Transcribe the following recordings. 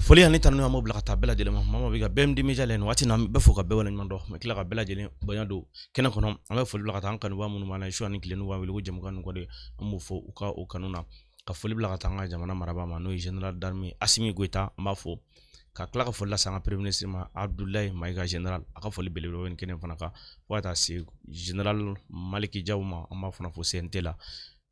foli ani tanu ma bila ka taa bɛɛ lajɛlen ma mama bɛ ka BMD Media la nin waati na bɛ fo ka bɛɛ waleɲuman dɔn mɛ tila ka bɛɛ lajɛlen bonya don kɛnɛ kɔnɔ an bɛ foli bila ka taa an kanuba minnu b'an na su ani tile n'u b'a wele ko jamukan ninnu kɔni an b'o fɔ u ka o kanu na ka foli bila ka taa an ka jamana marabaa ma n'o ye Général d'armée Assimi Goïta an b'a fɔ ka tila ka foli lase an ka premier ministre ma Abdoulaye Maïga Général a ka foli belebele ni kɛnɛ fana kan fo ka taa se Général Maliki Diaw ma an b'a fana fɔ CNT la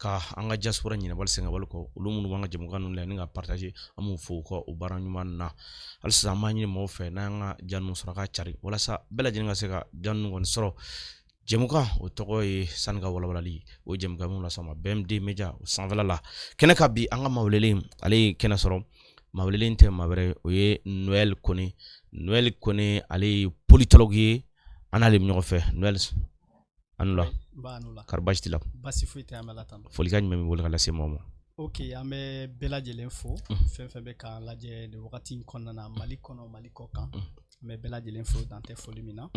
ka an ka diaspora ɲinɛbali sɛngɛbali kɔ olu minnu b'an ka jamukan ninnu la ni ka partager an b'u fɔ u ka o baara ɲuman na hali sisan an b'a ɲini mɔgɔw fɛ n'an ka jaa ninnu sɔrɔ ka cari walasa bɛɛ lajɛlen ka se ka jaa ninnu kɔni sɔrɔ jamukan o tɔgɔ ye sani ka walawalali o jamukan minnu las'an ma BMD Media o sanfɛla la kɛnɛ ka bi an ka mawulelen ale ye kɛnɛ sɔrɔ mawulelen tɛ maa wɛrɛ o ye Noël Kone ale ye politologue ye an n'ale bɛ ɲɔgɔn fɛ Noël anu la kari baasi t'i la basi foyi tɛ an bɛ la tan folikan jumɛn bɛ wele ka lase maaw ma ok an bɛ bɛɛ lajɛlen fo fɛn fɛn bɛ k'an lajɛ nin wagati in kɔnɔna na Mali kɔnɔ Mali kɔ kan an bɛ bɛɛ lajɛlen fo dan tɛ foli min na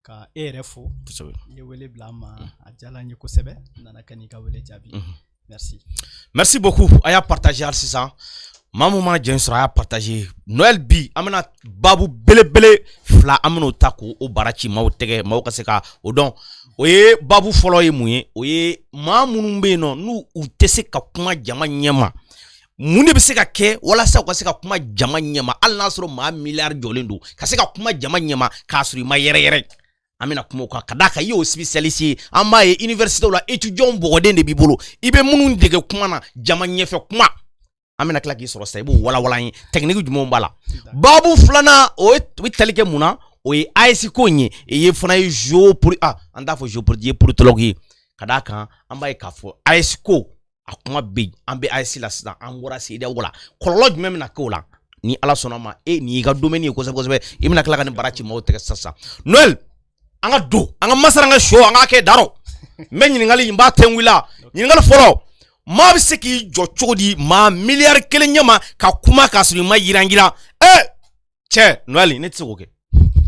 ka e yɛrɛ fo i ye wele bila an ma a diyala an ye kosɛbɛ nana ka n'i ka wele jaabi merci beaucoup a y'a partager hali sisan maa min mana jɛn sɔrɔ a y'a partager Noël bi an bɛna babu belebele fila an bɛn'o ta k'o baara ci maaw tɛgɛ maaw ka se ka o dɔn o ye babu fɔlɔ ye mun ye o ye maa minnu bɛ yen nɔ n'u u tɛ se ka kuma jama ɲɛma mun de bɛ se ka kɛ walasa u ka se ka kuma jama ɲɛma hali n'a sɔrɔ maa miliyari jɔlen don ka se ka kuma jama ɲɛma k'a sɔrɔ i ma yɛrɛyɛrɛ an bɛna kuma o kan ka d'a kan i y'o spécialiste ye an b'a ye université la étudiant bɔgɔden de b'i bolo i bɛ minnu dege kuma na jama ɲɛfɛ kuma an bɛna tila k'i sɔrɔ sisan i b'o walawala an ye technique jumɛnw b'a la babu filanan o bɛ tali kɛ mun na o ye AES ko in ye fana ye an t'a fɔ géopolitique ye politologue ye ka d'a kan an b'a ye k'a fɔ AES ko a kuma bɛ yen an bɛ AES la sisan an bɔra CEDEAO la kɔlɔlɔ jumɛn bɛna k'o la ni Ala sɔnna ma nin y'i ka domaine ye kosɛbɛ kosɛbɛ i bɛna tila ka nin baara ci maaw tɛgɛ sisan Noël an ka don an ka masara an ka show an ka kɛ daro n bɛ ɲininkali n b'a tɛnkuwila ɲininkali fɔlɔ maa bɛ se k'i jɔ cogo di maa miliyari kelen ɲɛma ka kuma k'a sɔrɔ i ma yiranyiran cɛ Noël ne tɛ se k'o kɛ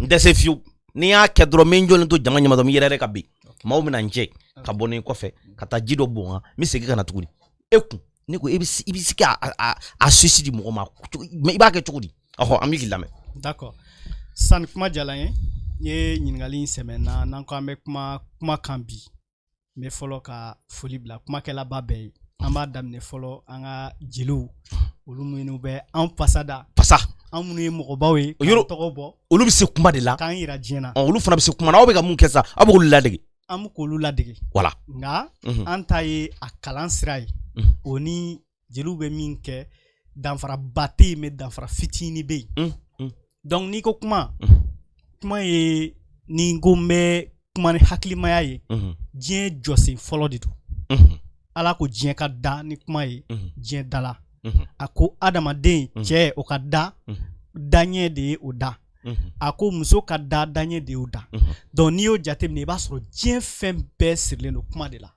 n tɛ se fiyewu n'i y'a kɛ dɔrɔn n bɛ n jɔlen to jama ɲɛma dɔrɔn n bɛ yɛrɛ ka bin maaw bɛna n jɛ ka bɔ ne kɔfɛ ka taa ji dɔ bɔn n kan n bɛ segin ka na tuguni e kun ne ko i bɛ se k'a susi di mɔgɔ ma i b'a kɛ cogo di an bɛ k'i lamɛn. d'accord sani kuma diyala n ye ɲininkali in sɛmɛnna n'an ko an bɛ kuma kan bi n bɛ fɔlɔ ka foli bila kumakɛlaba bɛɛ ye an b'a daminɛ fɔlɔ an ka jeliw olu minnu bɛ an fasada an minnu ye mɔgɔbaw ye k'an tɔgɔ bɔ olu bɛ se kuma de la k'an yira diɲɛ na olu fana bɛ se kuma na aw bɛ ka mun kɛ sa aw bɛ k'olu ladege an bɛ k'olu ladege voilà nka an ta ye a kalan sira ye o ni jeliw bɛ min kɛ danfaraba tɛ yen mɛ danfara fitinin bɛ yen donc n'i ko kuma ye ni n ko n bɛ kuma ni hakilimaya ye diɲɛ jɔsen fɔlɔ de don Ala ko diɲɛ ka da ni kuma ye diɲɛ dala a ko adamaden cɛ o ka da daɲɛ de ye o da a ko muso ka da daɲɛ de y'o da donc n'i y'o jateminɛ i b'a sɔrɔ diɲɛ fɛn bɛɛ sirilen don kuma de la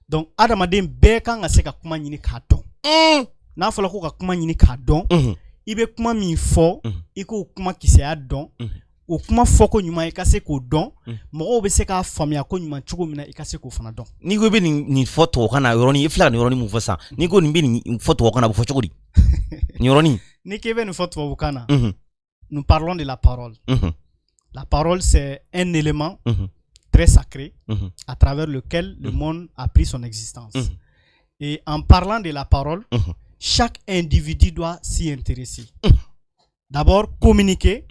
donc adamaden bɛɛ kan ka se ka kuma ɲini k'a dɔn n'a fɔra ko ka kuma ɲini k'a dɔn i bɛ kuma min fɔ i k'o kuma kisɛya dɔn o kuma fɔ ko ɲuman i ka se k'o dɔn mɔgɔw bɛ se k'a faamuya ko ɲuman cogo min na i ka se k'o fana dɔn n'i ko i bɛ nin fɔ tubabukan na yɔrɔnin i filɛ ka nin yɔrɔnin mun fɔ sisan n'i ko nin bɛ nin fɔ tubabukan na a bɛ fɔ cogo di nin yɔrɔnin n'i k'i bɛ nin fɔ tubabukan na nous parlons de la parole la parole c'est un élément très sacré à travers lequel le monde a pris son existence et en parlant de la parole chaque individu doit s'y intéresser d'abord communiquer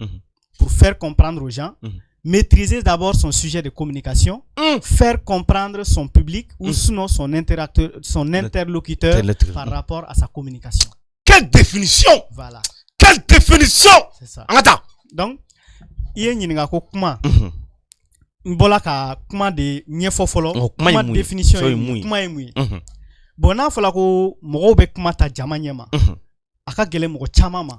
pour faire comprendre aux gens, maîtriser d'abord son sujet de communication, faire comprendre son public ou sinon son interlocuteur par rapport à sa communication. Quelle définition! Voilà. Quelle définition! C'est ça. Donc, il y a une kuma. Mbola ka kuma de nyefo folo, kuma définition kuma emu. Bon na fola ko mogo be kuma ta jama nyema. A ka gɛlɛn mɔgɔ caman ma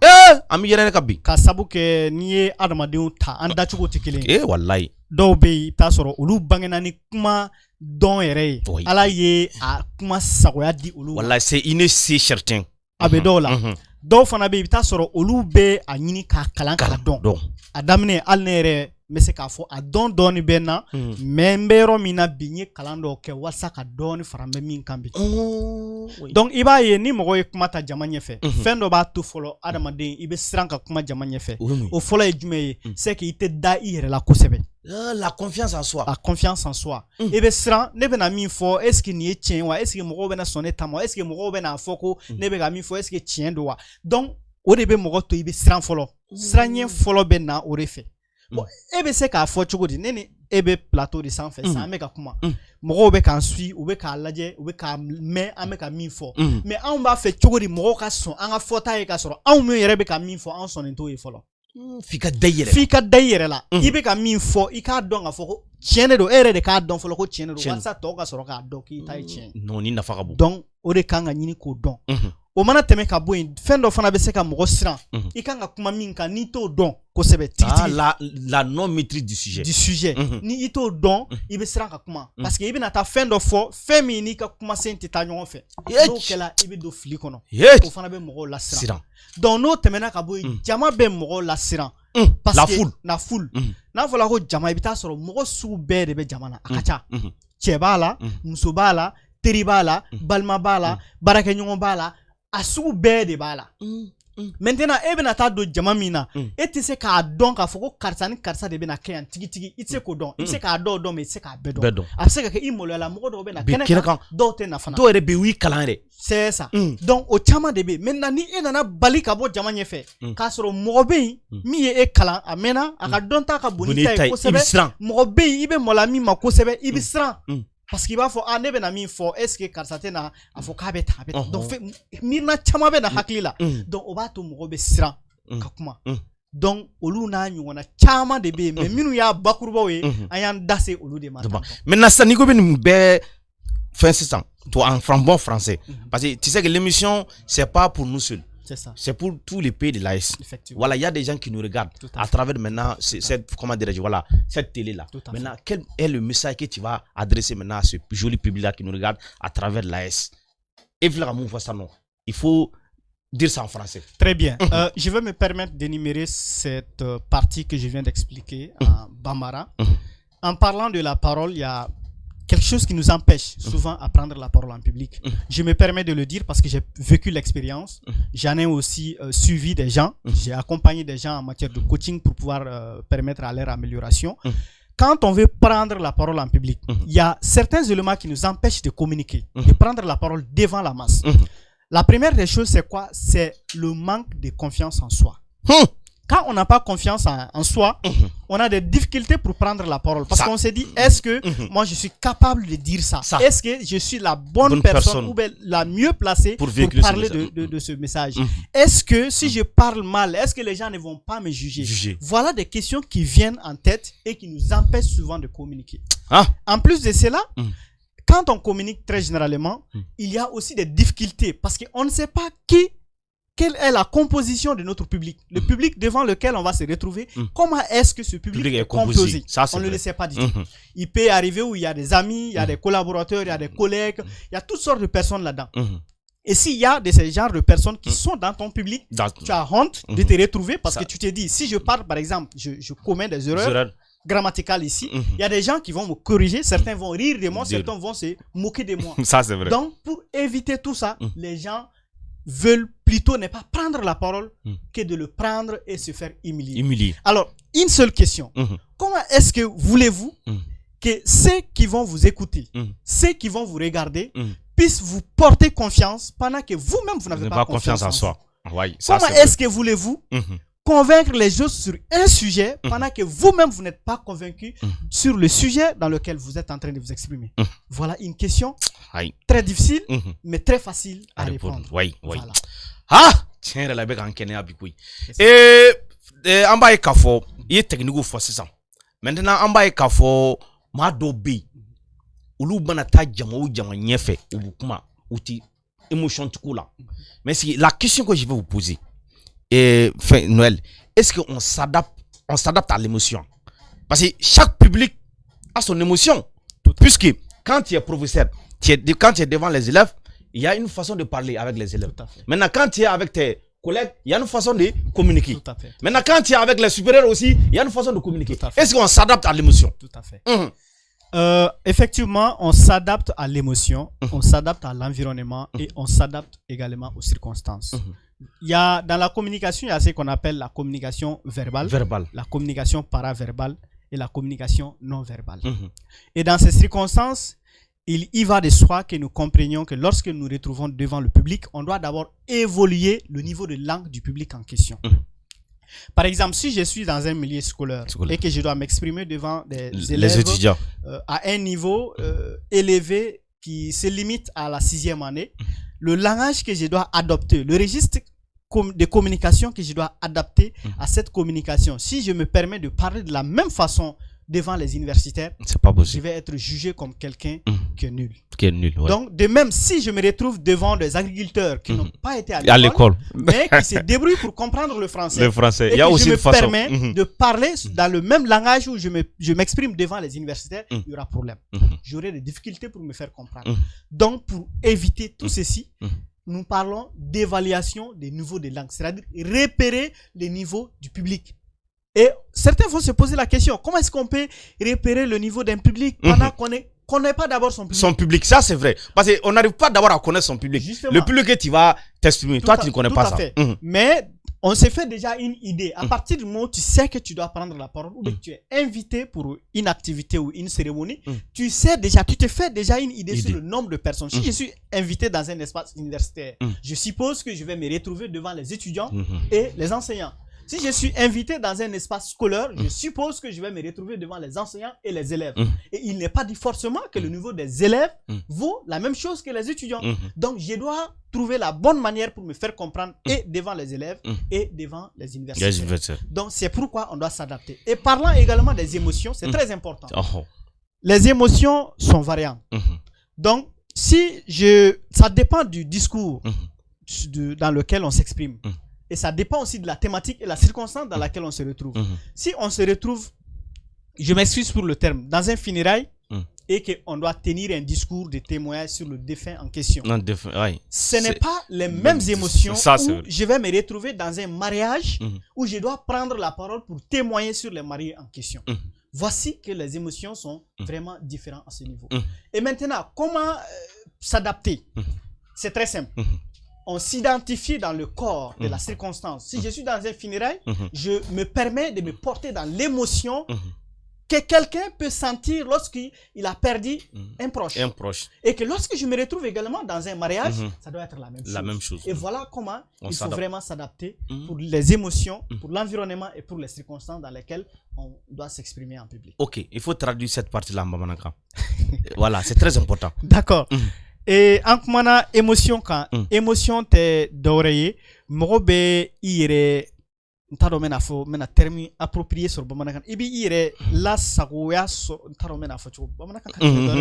an bɛ yɛrɛ ka bin ka sabu kɛ n'i ye adamadenw ta an dacogo tɛ kelen ye walayi dɔw bɛ yen i bɛ t'a sɔrɔ olu bangena ni kuma dɔn yɛrɛ ye Ala ye a kuma sagoya di olu ma walayi c'est inné c'est certain a bɛ dɔw la dɔw fana bɛ yen i bɛ t'a sɔrɔ olu bɛ a ɲini k'a kalan k'a dɔn a daminɛ hali ne yɛrɛ me se k'a fɔ a dɔɔni bɛ na mais n bɛ yɔrɔ min na bi n ye kalan dɔw kɛ walasa ka dɔɔni fara n bɛ min kan bi donc i b'a ye ni mɔgɔ ye kuma ta jama ɲɛfɛ fɛn dɔ b'a to fɔlɔ adamaden i bɛ siran ka kuma jama ɲɛfɛ o fɔlɔ ye jumɛn ye c'est que i tɛ da i yɛrɛ la kosɛbɛ la confiance en soi. La confiance en soi. Et bien, ne bena min fo, est-ce que ni tien wa, est-ce que mogo bena sonner tamo, est-ce que mogo bena foko, ne bena min fo, est-ce que tien doa. Donc, o de be mogo to ibe sran folo. Sranyen folo bena o refe. Bon, ebe se ka fo chogo di, nene ebe plateau de sans fait, ça me ka kuma. Mogo be kan sui, ou be ka laje, ou be ka me, ame ka min fo. Mais an ba fe chogo di mogo ka son, an ga fota e ka soro, an me yere be ka min fo, an son ento e folo. Fika dayere la i be ka min fɔ i k'a dɔn ka fɔ ko tiɲɛ de don e yɛrɛ de k'a dɔn fɔlɔ ko tiɲɛ de don walasa tɔw ka sɔrɔ k'a dɔn k'i ta ye tiɲɛ non ni nafa ka bon donc o de kan ka ɲini k'o dɔn o mana tɛmɛ ka bɔ yen fɛn dɔ fana bɛ se ka mɔgɔ siran i kan ka kuma min kan n'i t'o dɔn kosɛbɛ la non maîtrise du sujet ni i t'o dɔn i bɛ siran ka kuma parce que i bɛna taa fɛn dɔ fɔ fɛn min n'i ka kumasen tɛ taa ɲɔgɔn fɛ n'o kɛla i bɛ don fili kɔnɔ o fana bɛ mɔgɔw lasiran donc n'o tɛmɛna ka bɔ yen jama bɛ mɔgɔw lasiran la foule n'a fɔra ko jama i bɛ taa sɔrɔ mɔgɔ sugu bɛɛ de bɛ jama na a ka ca cɛ b'a la muso b'a la teri b'a la balima b'a la baarakɛɲɔgɔn b'a la a sugu bɛɛ de b'a la maintenant e bɛna taa don jama min na e tɛ se k'a dɔn k'a fɔ ko karisa ni karisa de bɛna kɛ yan tigitigi i tɛ se k'o dɔn i bɛ se k'a dɔn mais i tɛ se k'a bɛɛ dɔn a bɛ se ka kɛ i maloyala mɔgɔ dɔw bɛ na kɛnɛ kan dɔw tɛ na fana dɔw yɛrɛ bɛ yen u y'i kalan yɛrɛ c'est ça donc o caman de bɛ yen maintenant ni e nana bali ka bɔ jama ɲɛfɛ k'a sɔrɔ mɔgɔ bɛ yen min ye e kalan a mɛnna a ka dɔn ta ka bon ni ta ye kosɛbɛ mɔgɔ bɛ yen i bɛ maloya min ma kosɛbɛ i bɛ siran parce qu'il b'a fɔ ne bɛna min fɔ est ce que karisa tɛ na a fɔ k'a bɛ tan a bɛ tan donc miirina caman bɛ na hakili la donc o b'a to mɔgɔ bɛ siran ka kuma donc olu n'a ɲɔgɔnna caman de bɛ yen mais minnu y'a bakurubaw ye an y'an da se olu de ma maintenant sisan n'i ko bɛ nin bɛɛ fɛn sisan to en bon français parce que tu sais que l'émission c'est pas pour nous seuls. C'est pour tous les pays de l'AS. Voilà, il y a des gens qui nous regardent à travers maintenant cette, comment dirais-je, voilà, cette télé-là. Maintenant, quel est le message que tu vas adresser maintenant à ce joli public-là qui nous regarde à travers l'AS? Il faut dire ça en français. Très bien. Je vais me permettre d'énumérer cette partie que je viens d'expliquer en Bambara. En parlant de la parole, il y a quelque chose qui nous empêche souvent à prendre la parole en public. Je me permets de le dire parce que j'ai vécu l'expérience. J'en ai aussi suivi des gens. J'ai accompagné des gens en matière de coaching pour pouvoir permettre à leur amélioration. Quand on veut prendre la parole en public, il y a certains éléments qui nous empêchent de communiquer, de prendre la parole devant la masse. La première des choses, c'est quoi? C'est le manque de confiance en soi. Quand on n'a pas confiance en soi, on a des difficultés pour prendre la parole. Parce qu'on s'est dit, est-ce que moi je suis capable de dire ça? Est-ce que je suis la bonne personne ou la mieux placée pour parler de ce message? Est-ce que si je parle mal, est-ce que les gens ne vont pas me juger? Voilà des questions qui viennent en tête et qui nous empêchent souvent de communiquer. En plus de cela, quand on communique très généralement, il y a aussi des difficultés parce qu'on ne sait pas quelle est la composition de notre public, le public devant lequel on va se retrouver, comment est-ce que ce public est composé? Ça, on ne le sait pas du tout. Il peut arriver où il y a des amis, il y a des collaborateurs, il y a des collègues, il y a toutes sortes de personnes là-dedans. Et s'il y a de ces genres de personnes qui sont dans ton public, tu as honte de te retrouver parce que tu te dis, si je parle par exemple, je commets des erreurs grammaticales ici, il y a des gens qui vont me corriger, certains vont rire de moi, certains vont se moquer de moi. Ça, c'est vrai. Donc, pour éviter tout ça, les gens veulent plutôt ne pas prendre la parole que de le prendre et se faire humilier. Alors, une seule question. Comment est-ce que voulez-vous que ceux qui vont vous écouter, ceux qui vont vous regarder, puissent vous porter confiance pendant que vous-même, vous n'avez pas confiance en soi? Comment est-ce que voulez-vous convaincre les gens sur un sujet pendant que vous-même, vous n'êtes pas convaincu sur le sujet dans lequel vous êtes en train de vous exprimer? Voilà une question très difficile, mais très facile à répondre. Voilà. Tiens, la bec en Kenya bikoui. En bas kafo, il est technique for ça. Maintenant, en bas kafo, ma dobi. Ulu banata jamou jama nyefe ou kuma outi émotion tukula. Mais si la question que je vais vous poser, Noël, est-ce qu'on s'adapte à l'émotion? Parce que chaque public a son émotion. Puisque quand tu es professeur, quand tu es devant les élèves, il y a une façon de parler avec les élèves. Maintenant, quand tu es avec tes collègues, il y a une façon de communiquer. Tout à fait. Maintenant, quand tu es avec les supérieurs aussi, il y a une façon de communiquer. Tout à fait. Est-ce qu'on s'adapte à l'émotion? Tout à fait. Mhm. Effectivement, on s'adapte à l'émotion, on s'adapte à l'environnement et on s'adapte également aux circonstances. Il y a, dans la communication, il y a ce qu'on appelle la communication verbale, la communication paraverbale et la communication non verbale. Et dans ces circonstances, il y va de soi que nous comprenions que lorsque nous nous retrouvons devant le public, on doit d'abord évoluer le niveau de langue du public en question. Par exemple, si je suis dans un milieu scolaire et que je dois m'exprimer devant des élèves, les étudiants, à un niveau élevé qui se limite à la 6e année, le langage que je dois adopter, le registre de communication que je dois adapter à cette communication, si je me permets de parler de la même façon devant les universitaires, c'est pas possible. Je vais être jugé comme quelqu'un qui est nul. Ouais. Donc, de même, si je me retrouve devant des agriculteurs qui n'ont pas été à l'école, mais qui se débrouillent pour comprendre le français, il y a aussi je me une façon. permets de parler dans le même langage où je m'exprime devant les universitaires, il y aura problème. J'aurai des difficultés pour me faire comprendre. Donc, pour éviter tout ceci, nous parlons d'évaluation des niveaux de langue, c'est-à-dire repérer les niveaux du public. Et certains vont se poser la question, comment est-ce qu'on peut repérer le niveau d'un public pendant qu'on ne connaît pas d'abord son public? Son public, ça c'est vrai. Parce qu'on n'arrive pas d'abord à connaître son public. Justement. Le public que tu vas t'exprimer, toi tu ne connais pas ça. Mais on s'est fait déjà une idée. À partir du moment où tu sais que tu dois prendre la parole ou que tu es invité pour une activité ou une cérémonie, tu sais déjà, tu te fais déjà une idée sur le nombre de personnes. Si je suis invité dans un espace universitaire, je suppose que je vais me retrouver devant les étudiants et les enseignants. Si je suis invité dans un espace scolaire, je suppose que je vais me retrouver devant les enseignants et les élèves. Et il n'est pas dit forcément que le niveau des élèves vaut la même chose que les étudiants. Donc, je dois trouver la bonne manière pour me faire comprendre et devant les élèves et devant les universitaires. Donc, c'est pourquoi on doit s'adapter. Et parlant également des émotions, c'est très important. Les émotions sont variantes. Donc, ça dépend du discours dans lequel on s'exprime. Et ça dépend aussi de la thématique et la circonstance dans laquelle on se retrouve. Si on se retrouve, je m'excuse pour le terme, dans un funérail et qu'on doit tenir un discours de témoignage sur le défunt en question, ce n'est pas les mêmes émotions où je vais me retrouver dans un mariage où je dois prendre la parole pour témoigner sur les mariés en question. Voici que les émotions sont vraiment différentes à ce niveau. Et maintenant, comment s'adapter? C'est très simple. On s'identifie dans le corps de la circonstance. Si je suis dans un funérail, je me permets de me porter dans l'émotion que quelqu'un peut sentir lorsqu'il a perdu un proche. Et que lorsque je me retrouve également dans un mariage, ça doit être la même chose. Et voilà comment il faut vraiment s'adapter pour les émotions, pour l'environnement et pour les circonstances dans lesquelles on doit s'exprimer en public. Ok, il faut traduire cette partie-là en Bamanankan. Voilà, c'est très important. D'accord. Et en kumana émotion quand émotion te d'oreiller mogobe ire ntaro mena fo mena terme approprié sur bamanakan ibi ire la sagoya so ntaro mena fo cho bamanakan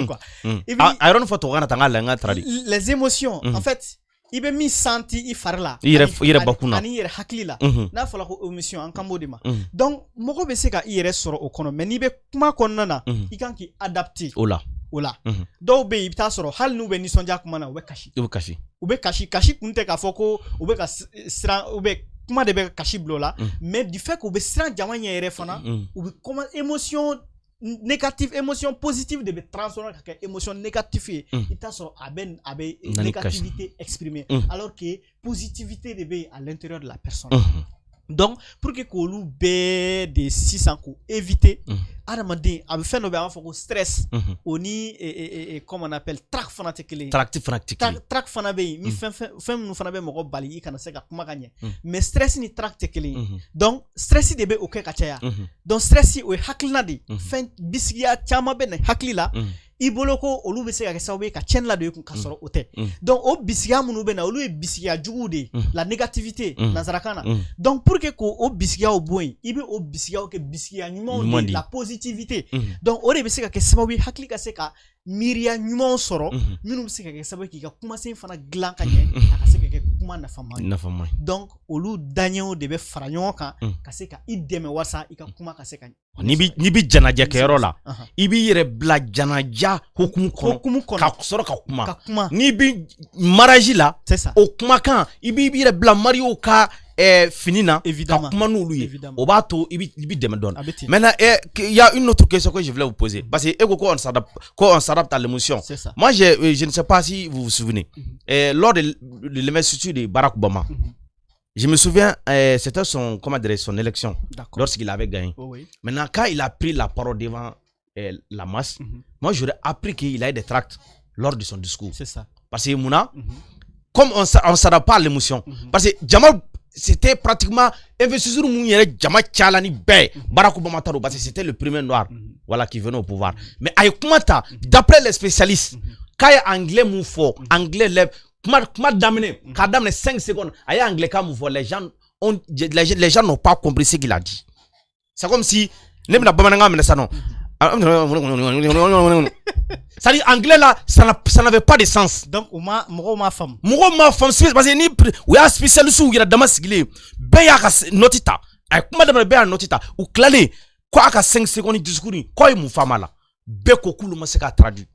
quoi ibi iron photo kana tangala nga tradi les émotions en fait ibe mi senti i farla ire bakuna ani ire haklila na fola ko émotion en kamodima donc mogobe se ka ire soro okono mais ni be kuma konnana i kan ki adapter ola dɔw bɛ yen i bɛ taa sɔrɔ hali n'u bɛ nisɔndiya kuma na u bɛ kasi kasi kun tɛ k'a fɔ ko u bɛ ka siran u bɛ kuma de bɛ ka kasi bila o la mais du fait que u bɛ siran jama ɲɛ yɛrɛ fana u bɛ comment émotion négative émotion positive de bɛ transformer ka kɛ émotion négative ye i t'a sɔrɔ a bɛ négativité exprimer alors que positivité de bɛ yen à l'intérieur de la personne. Donc, pour que k'olu bɛɛ de sisan k'o éviter adamaden a bɛ fɛn dɔ bɛ an b'a fɔ ko stress o ni comment on appelle trac fana tɛ kelen ye. Trac fana bɛ yen ni fɛn minnu fana bɛ mɔgɔ bali i kana se ka kuma ka ɲɛ mais stress ni trac tɛ kelen ye donc stress de bɛ o kɛ ka caya donc stress o ye hakilina de ye fɛn bisigiya caman bɛ na hakili la i bolo ko olu bɛ se ka kɛ sababu ye ka tiɲɛni ladon i kun ka sɔrɔ o tɛ donc o bisigiya minnu bɛ na olu ye bisigiya juguw de ye la négativité nanzarakan na donc pour que k'o bisigiyaw bɔ yen i bɛ o bisigiyaw kɛ bisigiya ɲumanw de la positivité donc o de bɛ se ka kɛ sababu ye hakili ka se ka miiriya ɲumanw sɔrɔ minnu bɛ se ka kɛ sababu ye k'i ka kumasen fana dilan ka ɲɛ a ka se ka kɛ kuma nafa man donc olu daɲɛw de bɛ fara ɲɔgɔn kan ka se ka i dɛmɛ walasa i ka kuma ka se ka ni bi janaja kɛyɔrɔ la i b'i yɛrɛ bila janaja hukumu kɔnɔ ka sɔrɔ ka kuma ni bi mariage la o kumakan i b'i yɛrɛ bila mariaw ka fini na ka kuma n'olu ye o b'a to i bi dɛmɛ dɔɔni maintenant il y a une autre question que je voulais vous poser parce que eko ko on s'adapte à l'émotion. Moi je ne sais pas si vous vous souvenez lors de l'investiture de Barack Obama. Je me souviens, c'était son élection, lorsqu'il avait gagné. Maintenant, quand il a pris la parole devant la masse, moi j'aurais appris qu'il a eu des tracts lors de son discours. C'est ça. Parce que Mouna, comme on ne s'adapte pas à l'émotion, parce que Jamal, c'était pratiquement investisseur Jamal Tchalani Bey, Barack Obama Taro, parce que c'était le premier noir voilà, qui venait au pouvoir. Mais Ayokumata, d'après les spécialistes, quand il y a anglais moufo, anglais lève, comment d'amener, quand d'amener 5 secondes, il y a anglais comme les gens n'ont pas compris ce qu'il a dit. C'est comme si les gens n'ont ça non. Ça dit anglais là, ça n'avait pas de sens. Donc ma femme. Parce que ni ou ya spécialiste ou ya damasigile, ben ya ka notita. Ay kuma da ben ya notita ou claler quoi ka 5 secondes discours ni quoi mu fama là. Be ko kulu ma se ka traduire.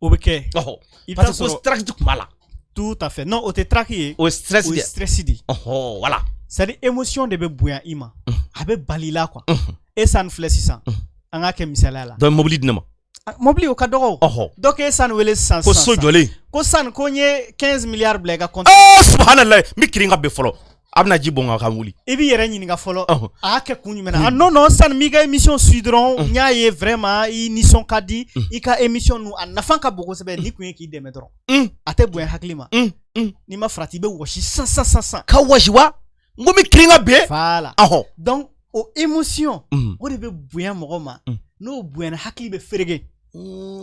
Obeke. Oh. Parce que ko traduire kuma là. Tout à fait. Non, au te traqué. Au stress dit. Oh, voilà. C'est des émotions de be bouya ima. Abe balila quoi. Et ça ne flèche ça. Anga ke misala la. Donc mobile dinama. Mobile au cadeau. Donc et ça ne wele sans. Ko so jolé. Ko san ko nye 15 milliards blega compte. Oh subhanallah, mi kiringa be folo. Abna jibonga kamuli. Ebi yere nyini nga folo. A ke kunyu mena. Non non, san miga émission suidron, nya ye vraiment i ni son kadi, i ka émission nous an nafan ka boko sebe ni kunye ki deme dron. Ate buen haklima. Ni ma frati be washi 100. Ka washi wa? Ngomi kiringa be? Voilà. Donc o émotion, o de be buen mogoma. No buen hakli be ferege.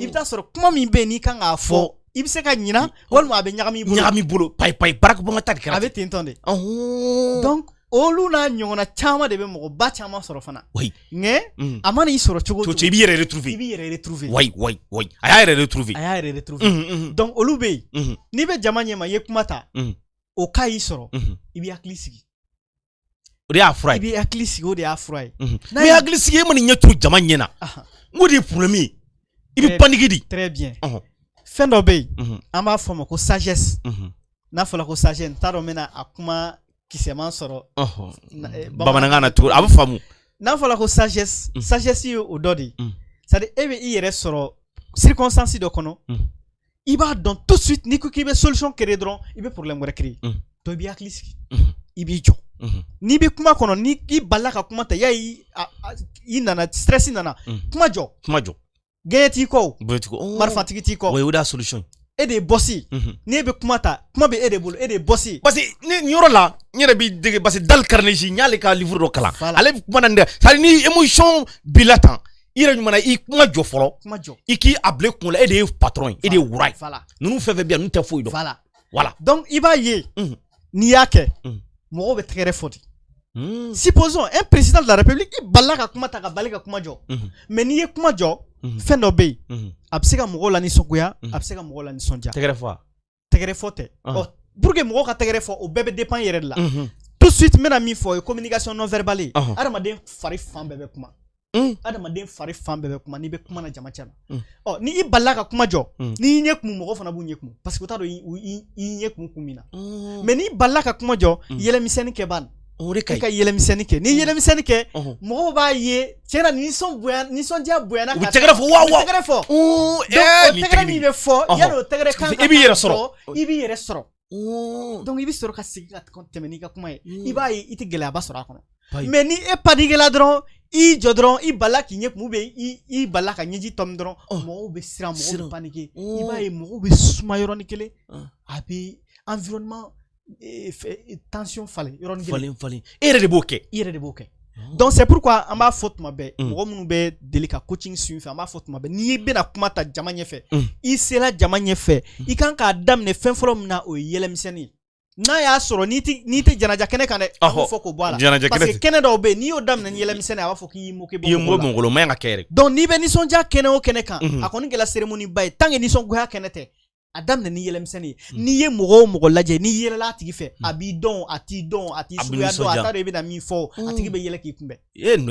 Ibta soro kuma min be ni kan ga fo. Ibse ka nyina wal ma be nyagami bolo pai barak bonga tak kara avec tentende donc oluna nyona chama de be mo ba chama soro fana oui nge amana yi soro chogo to bi yere retrouver oui aya yere retrouver donc olube ni be jamanye ma yekumata o kai soro ibi aklisigi o de afrai ibi aklisigi o de afrai mais aklisigi man nyetu jamanye na ngodi problème ibi panigidi très bien fin dɔ bɛ yen an b'a fɔ ma ko sagesse n'a fɔra ko sagesse n t'a dɔn n bɛna a kuma kisɛman sɔrɔ bamanankan na cogo a bɛ faamu n'a fɔra ko sagesse ye o dɔ de ye c'est à dire e bɛ i yɛrɛ sɔrɔ circonstance dɔ kɔnɔ i b'a dɔn tout de suite n'i ko k'i bɛ solution créer dɔrɔn i bɛ problème wɛrɛ créer donc i b'i hakili sigi i b'i jɔ n'i bɛ kuma kɔnɔ ni i balila ka kuma ta i nana stress nana kuma jɔ gagné ti ko marfatigi ti ko oui ou da solution et des bossi ni be kuma be e de bolo e de bossi parce que ni yoro la nyere bi dege parce que dal carnegie nyale ka livre do kala ale kuma nande ça ni émotion bilatan ire nyuma i kuma jo folo i ki able kun la e de patron e de wurai nous fait bien nous te foy do voilà donc il va y ni yake mo be très fort. Supposons un président de la République il balaka kuma ta ka balika kuma jo mais ni ye kuma jo fɛn dɔ bɛ yen a bɛ se ka mɔgɔw la nisɔngoya a bɛ se ka mɔgɔw la nisɔndiya tɛgɛrɛ fɔ tɛ pour que mɔgɔw ka tɛgɛrɛ fɔ o bɛɛ bɛ dépend yɛrɛ de la tout de suite n bɛna min fɔ o ye communication non verbale ye adamaden fari fan bɛɛ bɛ kuma adamaden fari fan bɛɛ bɛ kuma n'i bɛ kuma na jama cɛ la ni i balila ka kuma jɔ n'i ɲɛ kumu mɔgɔw fana b'u ɲɛ kumu parce que u t'a dɔn i ɲɛ kumu kun min na mais n'i balila ka kuma jɔ yɛlɛmisɛnnin kɛ ban i ka yɛlɛmisɛnnin kɛ n'i yɛlɛmisɛnnin kɛ mɔgɔw b'a ye tiɲɛ na nisɔndiya bonyana ka tɛgɛrɛ fɔ wa tɛgɛrɛ fɔ o tɛgɛrɛ min bɛ fɔ yanni o tɛgɛrɛ kan i b'i yɛrɛ sɔrɔ i b'i yɛrɛ sɔrɔ donc i bɛ sɔrɔ ka segin ka tɛmɛ n'i ka kuma ye i b'a ye i tɛ gɛlɛyaba sɔrɔ a kɔnɔ mais ni e panikela dɔrɔn i jɔ dɔrɔn i balila k'i ɲɛ kun i balila ka ɲɛji tɔmi dɔrɔn mɔgɔw bɛ siran mɔgɔw bɛ panike i b'a ye mɔgɔw bɛ suma yɔrɔnin kelen a bɛ environnement tension falen e yɛrɛ de b'o kɛ donc c'est pourquoi an b'a fɔ tuma bɛɛ mɔgɔ minnu bɛ deli ka coaching su fɛ an b'a fɔ tuma bɛɛ n'i bɛna kuma ta jama ɲɛfɛ i sera jama ɲɛfɛ i kan k'a daminɛ fɛn fɔlɔ min na o ye yɛlɛmisɛnnin ye n'a y'a sɔrɔ n'i tɛ janaja kɛnɛ kan dɛ an b'o fɔ k'o bɔ a la parce que kɛnɛ dɔw bɛ yen n'i y'o daminɛ ni yɛlɛmisɛnnin a b'a fɔ k'i y'i moqué mɔgɔ la maɲi ka kɛ yɛrɛ donc n'i bɛ nisɔndiya kɛnɛ o kɛnɛ kan a kɔni kɛra cérémonie ba ye tant que nisɔngoya kɛnɛ tɛ a daminɛ ni yɛlɛmisɛnnin ye n'i ye mɔgɔ o mɔgɔ lajɛ n'i yɛlɛla a tigi fɛ a b'i dɔn a t'i dɔn a t'i suguya dɔn a t'a dɔn i bɛna min fɔ a tigi bɛ yɛlɛ k'i kunbɛn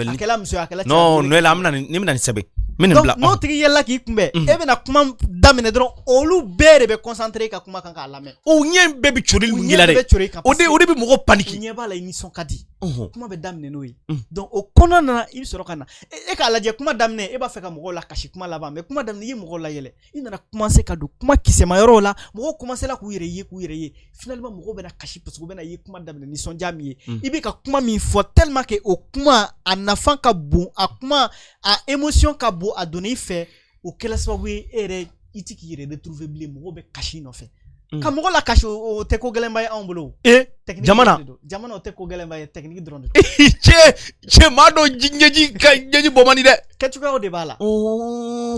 a kɛla muso ye a kɛla cɛ non Noël amina ni bɛna ni sɛbɛn donc n'o tigi yɛlɛla k'i kunbɛn e bɛna kuma daminɛ dɔrɔn olu bɛɛ de bɛ concentré ka kuma kan k'a lamɛn o ɲɛ bɛɛ bɛ cori mun yɛlɛ dɛ o de bɛ mɔgɔ paniki u ɲɛ b'a la i nisɔn ka di kuma bɛ daminɛ n'o ye donc o kɔnɔna na i bɛ sɔrɔ ka na e k'a lajɛ kuma daminɛ e b'a fɛ ka mɔgɔw la kasi kuma laban mais kuma daminɛ i ye mɔgɔw layɛlɛ i nana commencer ka don kuma kisɛma yɔrɔw la mɔgɔw commencer la k'u yɛrɛ ye finalement mɔgɔw bɛna kasi parce que u bɛna ye kuma daminɛ nisɔndiya min ye i bɛ ka kuma min fɔ tellement que o kuma a nafa ka bon a kuma a émotion ka bon a donna i fɛ o kɛla sababu ye e yɛrɛ i ti k'i yɛrɛ retrouver bilen mɔgɔw bɛ kasi nɔfɛ ka mɔgɔ la kasi o tɛ ko gɛlɛnba ye anw bolo jamana o tɛ ko gɛlɛnba ye technique dɔrɔn de cɛ maa dɔ ɲɛji bɔ man di dɛ kɛcogoyaw de b'a la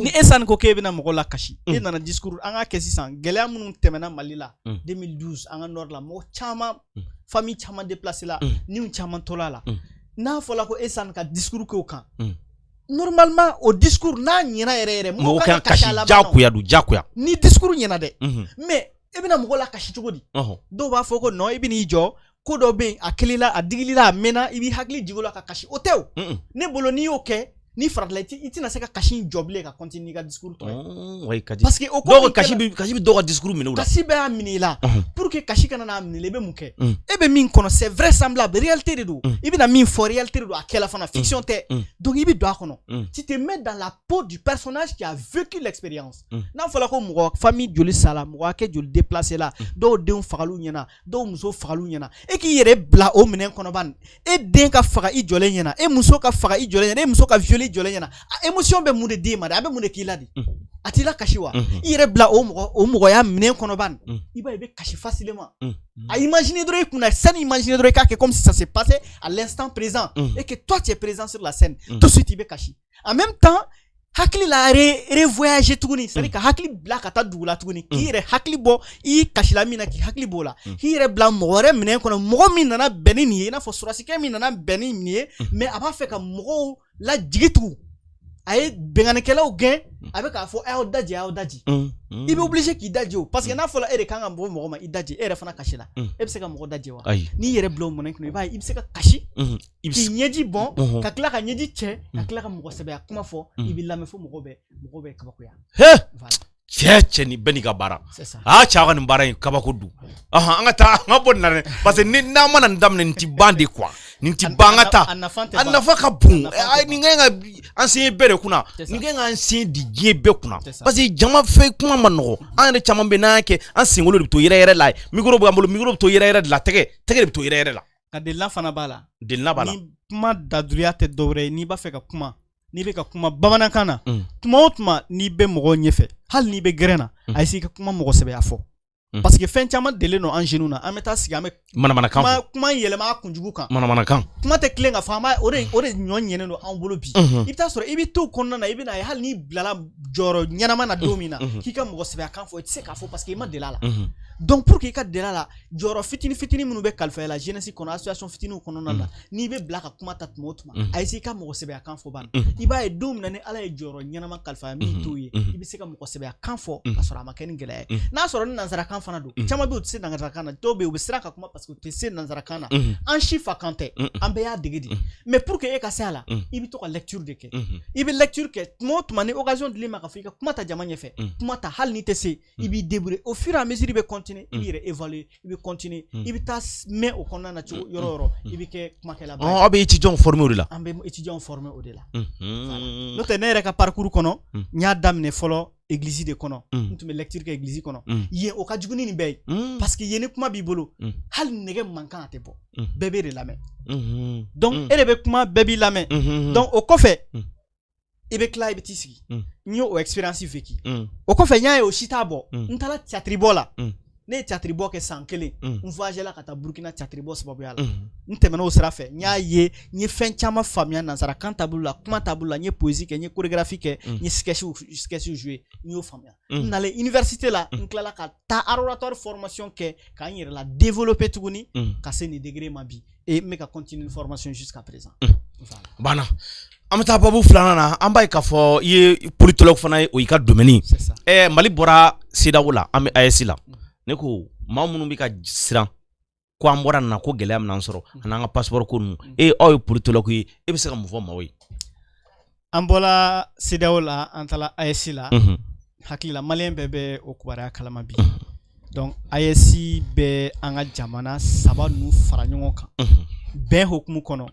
ni e sanni ko k'e bɛna mɔgɔ la kasi e nana discours an ka kɛ sisan gɛlɛya minnu tɛmɛna Mali la 2012 an ka nord la mɔgɔ caman famille caman déplacé la niw caman tola la n'a fɔla ko e sanni ka discours k'o kan normalement o discours n'a ɲɛna yɛrɛ mɔgɔ kan ka kasi a laban jakoya ni discours ɲɛna dɛ mais e bɛna mɔgɔ la kasi cogo di dɔw b'a fɔ ko non i bɛn'i jɔ ko dɔ bɛ yen a kilila a digilila a mɛnna i b'i hakili jigin o la ka kasi o tɛ o ne bolo n'i y'o kɛ ni faratila i tɛna se ka kasi in jɔ bilen ka continuer i ka discours tɔ ye parce que o ko kasi bɛ dɔw ka discours minɛ o la kasi bɛ y'a minɛ i la pour que kasi kana n'a minɛ i bɛ mun kɛ e bɛ min kɔnɔ c'est vraisemblable réalité de don i bɛna min fɔ réalité de don a kɛla fana fiction tɛ donc i bɛ don a kɔnɔ tu te mets dans la peau du personnage qui a vécu l'expérience n'a fɔla ko mɔgɔ famille joli sala mɔgɔ hakɛ joli déplacé la dɔw denw fagal'u ɲɛna dɔw muso fagal'u ɲɛna e k'i yɛrɛ bila o minɛn kɔnɔ ban e den ka faga i jɔlen ɲɛna e muso ka faga i jɔlen ɲɛna e muso ka violer jɔlen ɲɛna a émotion bɛ mun de d'e ma de a bɛ mun de k'i la de a t'i la kasi wa i yɛrɛ bila o mɔgɔya minɛn kɔnɔ ban i b'a ye i bɛ kasi facilement a imaginer dɔrɔn i kunna scène imaginer dɔrɔn i k'a kɛ comme si ça s'est passé à l'instant présent et que toi tu es présent sur la scène tout de suite i bɛ kasi en même temps hakili la revoyager tuguni c'est à dire ka hakili bila ka taa dugu la tuguni k'i yɛrɛ hakili bɔ i kasila min na k'i hakili b'o la k'i yɛrɛ bila mɔgɔ wɛrɛ minɛn kɔnɔ mɔgɔ min nana bɛn ni nin ye i n'a fɔ sɔrɔsikɛ min nana bɛn ni nin ye mais a b'a fɛ ka mɔgɔw lajigi tugun a ye benganikɛlaw gɛn a bɛ k'a fɔ a y'aw daji i bɛ obligé k'i daji o parce que n'a fɔla e de kan ka bɔ mɔgɔ ma i daji e yɛrɛ fana kasi la e bɛ se ka mɔgɔ daji wa n'i yɛrɛ bila o minɛn kɔnɔ i b'a ye i bɛ se ka kasi k'i ɲɛji bɔn ka tila ka ɲɛji cɛ ka tila ka mɔgɔ sɛbɛya kuma fɔ i bɛ lamɛn fo mɔgɔ bɛ kabakoya cɛ ni bɛɛ n'i ka baara cɛ ka nin baara in kabako dun an ka taa an ka bɔ nin na dɛ parce que n'an mana nin daminɛ nin ti ban de quoi nin ti ban an ka taa a nafa ka bon nin ka ɲi ka an sen bɛɛ de kunna nin ka ɲi ka an sen di diɲɛ bɛɛ kunna parce que jama fɛ kuma ma nɔgɔ an yɛrɛ caman bɛ n'an y'a kɛ an senkolo de bɛ to yɛrɛ la micro b'an bolo micro bɛ to yɛrɛ de la tɛgɛ de bɛ to yɛrɛ la ka delila fana b'a la ni kuma daduruya tɛ dɔwɛrɛ ye n'i b'a fɛ ka kuma n'i bɛ ka kuma bamanankan na tuma o tuma n'i bɛ mɔgɔw ɲɛfɛ hali n'i bɛ gɛrɛn na a ye i ka kuma mɔgɔ sɛbɛya fɔ parce que fɛn caman delen don an jeunes na an bɛ taa sigi an bɛ kuma yɛlɛma a kunjugu kan kuma tɛ tilen ka fɔ o de ɲɔ ɲɛnen don anw bolo bi i bɛ taa sɔrɔ i bɛ to kɔnɔna na i bɛ na ye hali n'i bilala jɔyɔrɔ ɲɛnama na don min na k'i ka mɔgɔ sɛbɛya kan fɔ i tɛ se k'a fɔ parce que i ma deli a la donc pour que i ka deli a la jɔyɔrɔ fitini minnu bɛ kalifa i la jeunesse kɔnɔ association fitiniw kɔnɔna la n'i bɛ bila ka kuma ta tuma o tuma a ye i ka mɔgɔ sɛbɛya kan fɔ ban i b'a ye don min na ni ala ye jɔyɔrɔ ɲɛnama kalifa min t'o ye i bɛ se ka mɔgɔ sɛbɛya kan fɔ ka sɔrɔ a ma kɛ ni gɛlɛya ye n'a sɔrɔ ni nanzarakan fana don caman bɛ yen u tɛ se nanzarakan na dɔw bɛ yen u bɛ siran ka kuma parce que u tɛ se nanzarakan na an si fa kan tɛ an bɛɛ y'a dege de mais pour que e ka se a la i bɛ to ka lecture de kɛ i bɛ lecture kɛ tuma o tuma ni occasion dil'i ma ka fɔ i ka kuma ta jama ɲɛfɛ kuma ta hali n'i tɛ se i b'i débrouiller au fur et à mesure i bɛ continuer i b'i yɛrɛ évaluer i bɛ continuer i bɛ taa mɛn o kɔnɔna na cogo yɔrɔ o yɔrɔ i bɛ kɛ kumakɛla ba ye aw bɛ étudiants former o de la an bɛ étudiants former o de la n'o tɛ ne yɛrɛ ka parcours kɔnɔ n y'a daminɛ fɔlɔ église de kɔnɔ n tun bɛ lecture kɛ église kɔnɔ yen o ka jugu ni nin bɛɛ ye parce que yen ni kuma b'i bolo hali nɛgɛ mankan a tɛ bɔ bɛɛ bɛ de lamɛn donc e de bɛ kuma bɛɛ b'i lamɛn donc o kɔfɛ i bɛ tila i bɛ t'i sigi n y'o expérience vécu o kɔfɛ n y'a ye o si t'a bɔ n taara théâtre bɔ la ne ye théâtre bɔ kɛ san 1 n voyagé la ka taa Burkina théâtre bɔ sababuya la n tɛmɛna o sira fɛ n y'a ye n ye fɛn caman faamuya nanzarakan taabolo la kuma taabolo la n ye poésie kɛ n ye chorégraphie kɛ n ye sketch jouer n y'o faamuya n nalen université la n tilala ka taa art oratoire formation kɛ k'an yɛrɛ la développer tuguni ka se nin degré ma bi et n bɛ ka continuer formation jusqu'à présent banna an bɛ taa babu filanan na an b'a ye k'a fɔ i ye politologue fana ye o y'i ka domaine Mali bɔra CEDEAO la an bɛ AES la ne ko maa minnu bɛ ka siran ko an bɔra nin na ko gɛlɛya min n'an sɔrɔ ani an ka passeport ko ninnu aw ye politologue ye e bɛ se ka mun fɔ maaw ye an bɔra CEDEAO la an taara AES la hakili la maliyɛn bɛɛ bɛ o kibaruya kalama bi donc AES bɛ an ka jamana saba ninnu fara ɲɔgɔn kan bɛn hukumu kɔnɔ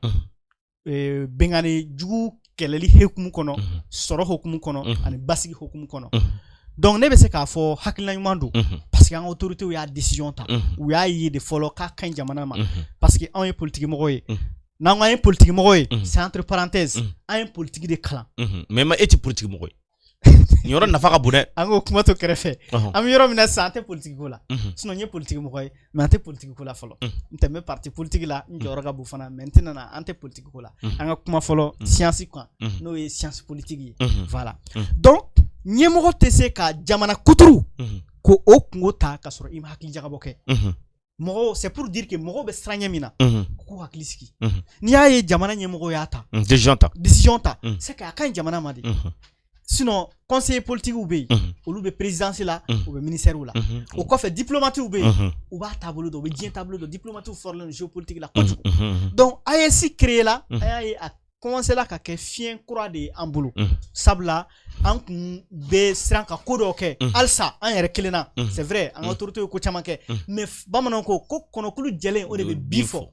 bɛnkanni jugu kɛlɛli hukumu kɔnɔ sɔrɔ hukumu kɔnɔ ani basigi hukumu kɔnɔ donc ne bɛ se k'a fɔ hakilina ɲuman don parce que an autorités y'a décision ta u y'a ye de fɔlɔ k'a ka ɲi jamana ma parce que anw ye politique mɔgɔ ye n'an ko an ye politique mɔgɔ ye c'est entre parenthèses an ye politique de kalan mais e tɛ politique mɔgɔ ye nin yɔrɔ nafa ka bon dɛ an k'o kuma to kɛrɛfɛ an bɛ yɔrɔ min na sisan an tɛ politique ko la sinon n ye politique mɔgɔ ye mais an tɛ politique ko la fɔlɔ n tɛ n bɛ parti politique la n jɔyɔrɔ ka bon fana mais n tɛ nana an tɛ politique ko la an ka kuma fɔlɔ science kan n'o ye science politique ye voilà donc ɲɛmɔgɔ tɛ se ka jamana kuturu ko o kungo ta ka sɔrɔ i ma hakili jagabɔ kɛ mɔgɔ c'est pour dire que mɔgɔw bɛ siran ɲɛ min na k'u hakili sigi n'i y'a ye jamana ɲɛmɔgɔ y'a ta décision ta c'est que a ka ɲi jamana ma de sinon conseiller politique bɛ yen olu bɛ présidence la u bɛ ministère la o kɔfɛ diplomate bɛ yen u b'a taabolo dɔn u bɛ diɲɛ taabolo dɔn diplomate fɔrɔlen don géopolitique la kojugu donc AES créé la an y'a ye a commencé la ka kɛ fiɲɛ kura de ye an bolo sabula an kun bɛ siran ka ko dɔw kɛ halisa an yɛrɛ kelen na c'est vrai an ka autorité ye ko caman kɛ mais bamananw ko kɔnɔkulu jɛlen o de bɛ bi fɔ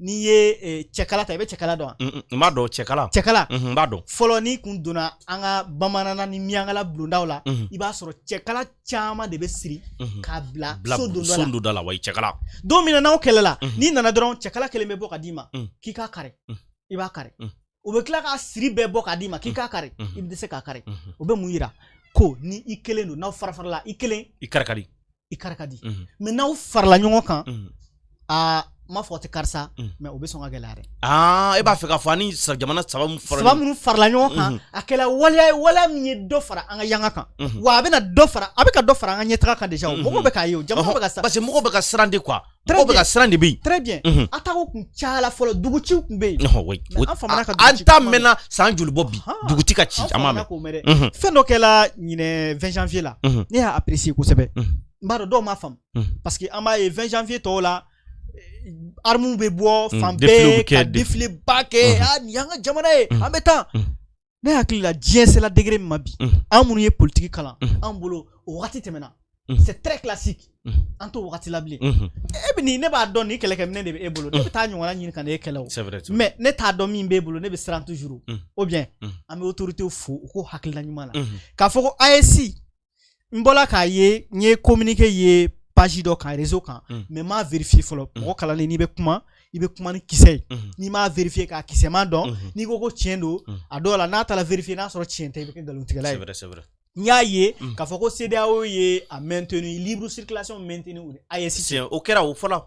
n'i ye cɛkala ta i bɛ cɛkala dɔn wa n b'a dɔn cɛkala n b'a dɔn fɔlɔ n'i kun donna an ka bamanana ni miyankala bulondaw la i b'a sɔrɔ cɛkala caman de bɛ siri k'a bila so donda la wa cɛkala don min na n'aw kɛlɛla n'i nana dɔrɔn cɛkala kelen bɛ bɔ ka d'i ma k'i k'a kari i b'a kari o bɛ tila k'a siri bɛɛ bɔ k'a d'i ma k'i k'a kari i bɛ se k'a kari o bɛ mun yira ko ni i kelen don n'aw fara farala i kelen i kari ka di mais n'aw farala ɲɔgɔn kan ma fɔ tɛ karisa mais o bɛ sɔn ka gɛlɛya dɛ e b'a fɛ k'a fɔ ani jamana saba minnu farala ɲɔgɔn kan a kɛla waleya min ye dɔ fara an ka yanga kan wa a bɛ ka dɔ fara an ka ɲɛtaga kan déjà mɔgɔw bɛ k'a ye o jamana bɛ ka siran parce que mɔgɔw bɛ ka siran de quoi mɔgɔw bɛ ka siran de bɛ yen très bien attaques kun cayala fɔlɔ dugutiw kun bɛ yen an ta mɛnna san joli bɔ bi duguti ka ci an m'a mɛn fɛn dɔ kɛla ɲinɛ 20 janvier la ne y'a apprécier kosɛbɛ n b'a dɔn dɔw m'a faamu parce que an b'a ye 20 janvier tɔw la armes bɛ bɔ fan bɛɛ ka défilé ba kɛ nin y'an ka jamana ye an bɛ taa ne hakili la diɲɛ sela degré min ma bi an minnu ye politique kalan an bolo o wagati tɛmɛna c'est très classique an t'o wagati la bilen e bɛ nin ne b'a dɔn nin kɛlɛkɛminɛ de bɛ e bolo ne bɛ taa ɲɔgɔnna ɲini ka na e kɛlɛ o mais ne t'a dɔn min b'e bolo ne bɛ siran toujours ou bien an bɛ autorité fo u k'o hakilina ɲuman na k'a fɔ ko AES n bɔla k'a ye n ye communiqué ye page dɔ kan réseau kan mais m'a vérifier fɔlɔ mɔgɔ kalannen n'i bɛ kuma i bɛ kuma ni kisɛ ye n'i m'a vérifier k'a kisɛman dɔn n'i ko ko tiɲɛ don a dɔw la n'a taara vérifier n'a sɔrɔ tiɲɛ tɛ i bɛ kɛ nkalontigɛla ye n y'a ye k'a fɔ ko CEDEAO ye a maintenu libre circulation maintenu o AES o kɛra o fɔlɔ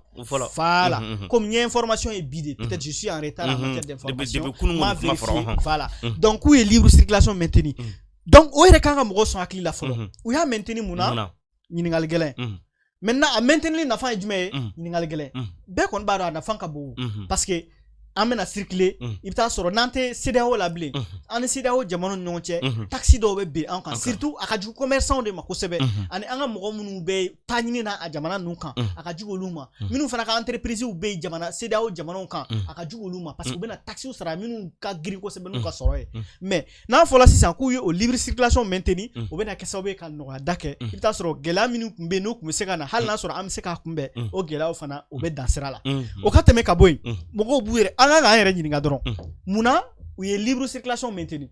voilà comme n ye information ye bi de peut-être je suis en retard en matière d'information m'a vérifier voilà donc k'u ye libre circulation maintenu donc o yɛrɛ kan ka mɔgɔ sɔn hakili la fɔlɔ u y'a maintenu mun na ɲininkali gɛlɛn maintenant a maintenir nafa ye jumɛn ye ɲininkali gɛlɛn bɛɛ kɔni b'a dɔn a nafa ka bon parce que an bɛna circuler i bɛ taa sɔrɔ n'an tɛ CEDEAO la bilen an ni CEDEAO jamanaw ni ɲɔgɔn cɛ taxi dɔw bɛ bin an kan surtout a ka jugu commerçant de ma kosɛbɛ ani an ka mɔgɔ minnu bɛ taa ɲini na a jamana ninnu kan a ka jugu olu ma minnu fana ka entreprise bɛ yen jamana CEDEAO jamanaw kan a ka jugu olu ma parce que u bɛna taxi sara minnu ka girin kosɛbɛ n'u ka sɔrɔ ye mais n'a fɔra sisan k'u ye o libre circulation maintenu o bɛna kɛ sababu ye ka nɔgɔya da kɛ i bɛ taa sɔrɔ gɛlɛya minnu tun bɛ yen n'o tun bɛ se ka na hali n'a sɔrɔ an bɛ se k'a kunbɛn o gɛlɛyaw fana o bɛ dan sira la o ka tɛmɛ ka bɔ yen mɔgɔw b'u yɛrɛ an kan k'an yɛrɛ ɲininka dɔrɔn munna u ye libre circulation maintenu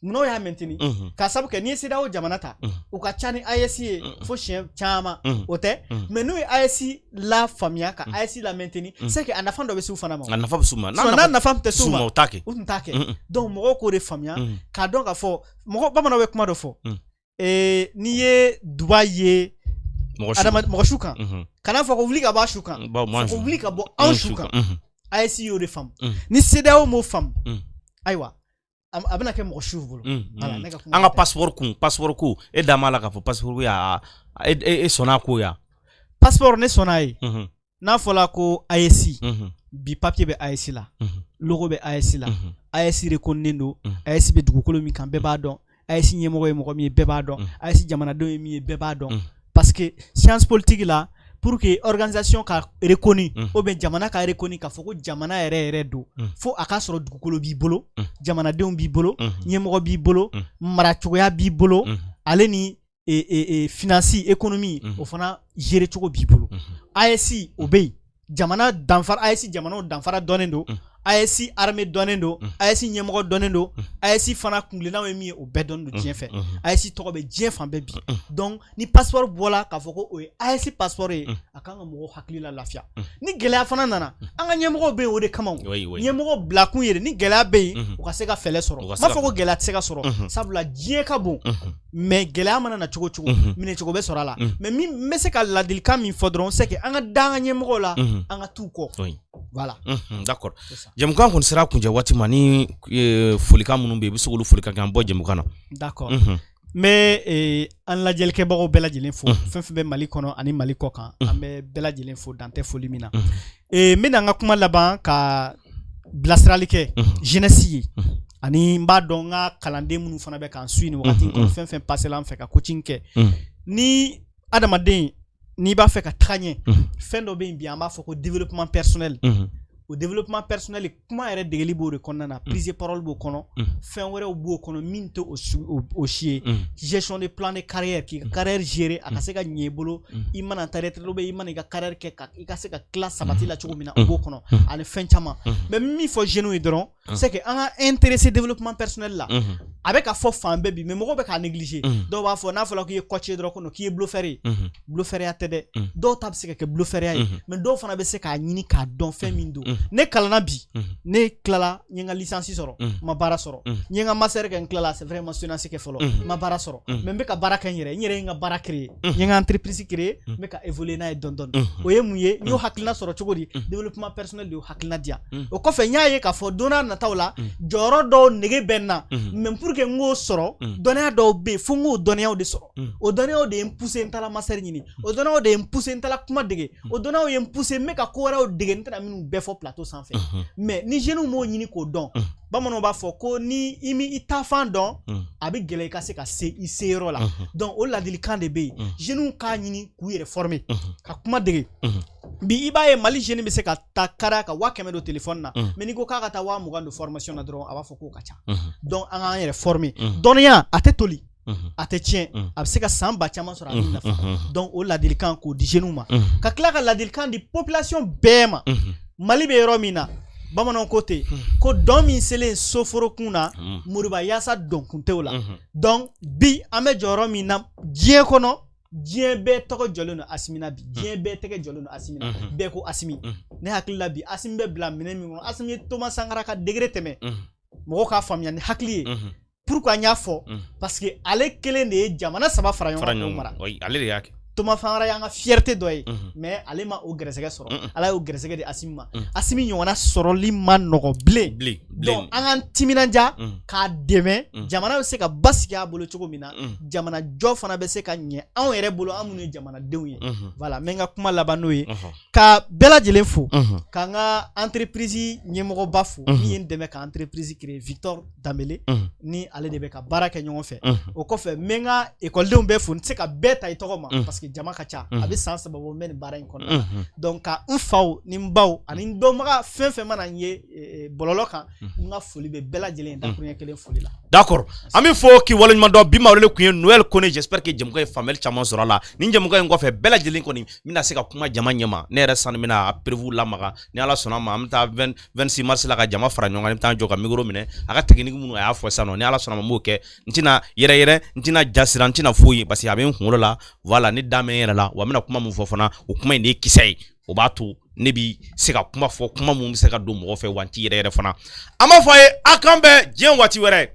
munna o y'a maintenu k'a sababu kɛ n'i ye CEDEAO jamana ta u ka ca ni AES ye fo siɲɛ caman o tɛ mais n'u ye AES la faamuya ka AES la maintenu c'est que a nafa dɔ bɛ s'u fana ma a nafa bɛ s'u ma n'a nafa tɛ s'u ma u t'a kɛ u tun t'a kɛ donc mɔgɔw k'o de faamuya k'a dɔn k'a fɔ mɔgɔ bamananw bɛ kuma dɔ fɔ n'i ye duba ye mɔgɔ su kan kana fɔ ko wuli ka bɔ a su kan fɔ ko wuli ka bɔ anw su kan AES y'o de faamu ni CEDEAO m'o faamu ayiwa a bɛna kɛ mɔgɔ suw bolo an ka passeport ko e da m'a la k'a fɔ passeport ko e sɔnna ko ya passeport ne sɔnna ye n'a fɔra ko AES bi papier bɛ AES la logo bɛ AES la AES reconnaît don AES bɛ dugukolo min kan bɛɛ b'a dɔn AES ɲɛmɔgɔ ye mɔgɔ min ye bɛɛ b'a dɔn AES jamanadenw ye min ye bɛɛ b'a dɔn parce que science politique la pour que organisation ka reconnu ou bien jamana ka reconnu k'a fɔ ko jamana yɛrɛ don fo a ka sɔrɔ dugukolo b'i bolo jamanadenw b'i bolo ɲɛmɔgɔ b'i bolo maracogoya b'i bolo ale ni finance économie o fana gérer cogo b'i bolo AES o bɛ yen jamana danfara AES jamanaw danfara dɔnnen don AES armée dɔnnen don AES ɲɛmɔgɔ dɔnnen don AES fana kungilennaw ye min ye o bɛɛ dɔnnen don diɲɛ fɛ AES tɔgɔ bɛ diɲɛ fan bɛɛ bi donc ni passeport bɔla k'a fɔ ko o ye AES passeport ye a kan ka mɔgɔw hakili la lafiya ni gɛlɛya fana nana an ka ɲɛmɔgɔw bɛ yen o de kama ɲɛmɔgɔ bilakun ye ni gɛlɛya bɛ yen u ka se ka fɛɛrɛ sɔrɔ n b'a fɔ ko gɛlɛya tɛ se ka sɔrɔ sabula diɲɛ ka bon mais gɛlɛya mana na cogo o cogo minɛcogo bɛ sɔrɔ a la mais min n bɛ se ka ladilikan min fɔ dɔrɔn c'est que an ka da an ka ɲɛmɔgɔw la an ka t'u kɔ voilà d'accord jamukan kɔni sera kuncɛ waati ma ni folikan minnu bɛ yen i bɛ se k'olu folikan kɛ an bɔ jamukan na d'accord n bɛ an lajɛlikɛbagaw bɛɛ lajɛlen fo fɛn fɛn bɛ Mali kɔnɔ ani Mali kɔ kan an bɛ bɛɛ lajɛlen fo dan tɛ foli min na n bɛna n ka kuma laban ka bilasirali kɛ jeunesse ye ani n b'a dɔn n ka kalanden minnu fana bɛ k'an suit nin wagati kɔnɔ fɛn fɛn passé la an fɛ ka coaching kɛ ni adamaden n'i b'a fɛ ka taga ɲɛ fɛn dɔ bɛ yen bi an b'a fɔ ko développement personnel o développement personnel kuma yɛrɛ degeli b'o de kɔnɔna na prise de parole b'o kɔnɔ fɛn wɛrɛw b'o kɔnɔ min tɛ o si ye gestion de plan de carrière k'i ka carrière gérer a ka se ka ɲɛ i bolo i mana ta retraite ou bien i mana i ka carrière kɛ i ka se ka tila sabati la cogo min na o b'o kɔnɔ ani fɛn caman mais min fɔ jeunes ye dɔrɔn c'est que an ka intéressé développement personnel la a bɛ ka fɔ fan bɛɛ bi mais mɔgɔw bɛ k'a négliger dɔw b'a fɔ n'a fɔra k'i ye coach ye dɔrɔn ko non k'i ye bluffeur ye bluffeur tɛ dɛ dɔw ta bɛ se ka kɛ bluffeur ye mais dɔw fana bɛ se k'a ɲini k'a dɔn fɛn min don ne kalanna bi ne tilala n ye n ka licence sɔrɔ n ma baara sɔrɔ n ye n ka master kɛ n tilala c'est vrai n ma soutenance kɛ fɔlɔ n ma baara sɔrɔ mais n bɛ ka baara kɛ n yɛrɛ ye n ka baara créer n ye n ka entreprise créer n bɛ ka évoluer n'a ye dɔɔni dɔɔni o ye mun ye n y'o hakilina sɔrɔ cogo di développement personnel de y'o hakilina di yan o kɔfɛ n y'a ye k'a fɔ don n'a nataw la jɔyɔrɔ dɔw nege bɛ n na mais pour que n k'o sɔrɔ dɔnniya dɔw bɛ yen fo n k'o dɔnniyaw de sɔrɔ o dɔnniyaw de ye n pousser n taara master ɲini o dɔnniyaw de ye n pousser n taara kuma dege o dɔnniyaw ye n pousser n bɛ ka ko wɛrɛw dege n tɛna minnu bɛɛ fɔ plateau sanfɛ mais ni jeunes m'o ɲini k'o dɔn bamananw b'a fɔ ko ni i mi i taafan dɔn a bɛ gɛlɛya i ka se ka se i se yɔrɔ la donc o ladilikan de bɛ yen jeunes k'a ɲini k'u yɛrɛ former ka kuma dege bi i b'a ye Mali jeune bɛ se ka taa kariya ka 500 don téléphone na mais n'i ko k'a ka taa 20 don formation na dɔrɔn a b'a fɔ k'o ka ca donc an k'an yɛrɛ former dɔnniya a tɛ toli a tɛ tiɲɛ a bɛ se ka san ba caman sɔrɔ a bɛ nafa donc o ladilikan k'o di jeunes ma ka tila ka ladilikan di population bɛɛ ma Mali bɛ yɔrɔ min na bamananw ko ten ko dɔn min selen soforokun na moriba yaasa dɔn kun tɛ o la donc bi an bɛ jɔyɔrɔ min na diɲɛ kɔnɔ diɲɛ bɛɛ tɔgɔ jɔlen don Asimi na bi diɲɛ bɛɛ tɛgɛ jɔlen don Asimi na bɛɛ ko Asimi ne hakili la bi Asimi bɛ bila minɛ min kɔnɔ Asimi ye Thomas Sankara ka degré tɛmɛ mɔgɔw k'a faamuya ni hakili ye pourquoi n y'a fɔ parce que ale kelen de ye jamana 3 fara ɲɔgɔn kan k'o mara ale de y'a kɛ Thomas Sankara y'an ka fierté dɔ ye mais ale ma o gɛrɛsɛgɛ sɔrɔ ala y'o gɛrɛsɛgɛ di Asimi ma Asimi ɲɔgɔnna sɔrɔli ma nɔgɔ bilen donc an k'an timinanja k'a dɛmɛ jamana bɛ se ka basigi a bolo cogo min na jamana jɔ fana bɛ se ka ɲɛ anw yɛrɛ bolo an minnu ye jamanadenw ye voilà n bɛ n ka kuma laban n'o ye ka bɛɛ lajɛlen fo ka n ka entreprise ɲɛmɔgɔba fo min ye n dɛmɛ ka entreprise créer Victor Dambele ni ale de bɛ ka baara kɛ ɲɔgɔn fɛ o kɔfɛ n bɛ n ka ekɔlidenw bɛɛ fo n tɛ se ka bɛɛ ta i tɔgɔ ma parce que jama ka ca a bɛ san 3 bɔ n bɛ nin baara in kɔnɔna donc ka n faw ni n baw ani n dɔnbaga fɛn fɛn mana n ye bɔlɔlɔ kan n ka foli bɛ bɛɛ lajɛlen dakuruɲɛ kelen foli la d'accord an bɛ fɔ k'i waleɲuman dɔn bi ma olu kun ye Noël Kone j'espère que jamukan ye faamuyali caman sɔrɔ a la nin jamukan in kɔfɛ bɛɛ lajɛlen kɔni bɛna se ka kuma jama ɲɛma ne yɛrɛ sani bɛna a prévu lamaga ni Ala sɔnna ma an bɛ taa 26 mars la ka jama fara ɲɔgɔn kan an bɛ taa jɔ ka micro minɛ a ka technique minnu a y'a fɔ sisan nɔ ni Ala sɔnna ma n b'o kɛ n tɛna yɛrɛ n tɛna jasira n tɛna foyi parce que a bɛ n kunkolo la voilà ne da mɛ n yɛrɛ la wa n bɛna kuma min fɔ fana o kuma in de ye kisɛ ye o b'a to ne bi se ka kuma fɔ kuma mun bɛ se ka don mɔgɔ fɛ wa n t'i yɛrɛ fana an b'a fɔ a ye a kan bɛn diɲɛ waati wɛrɛ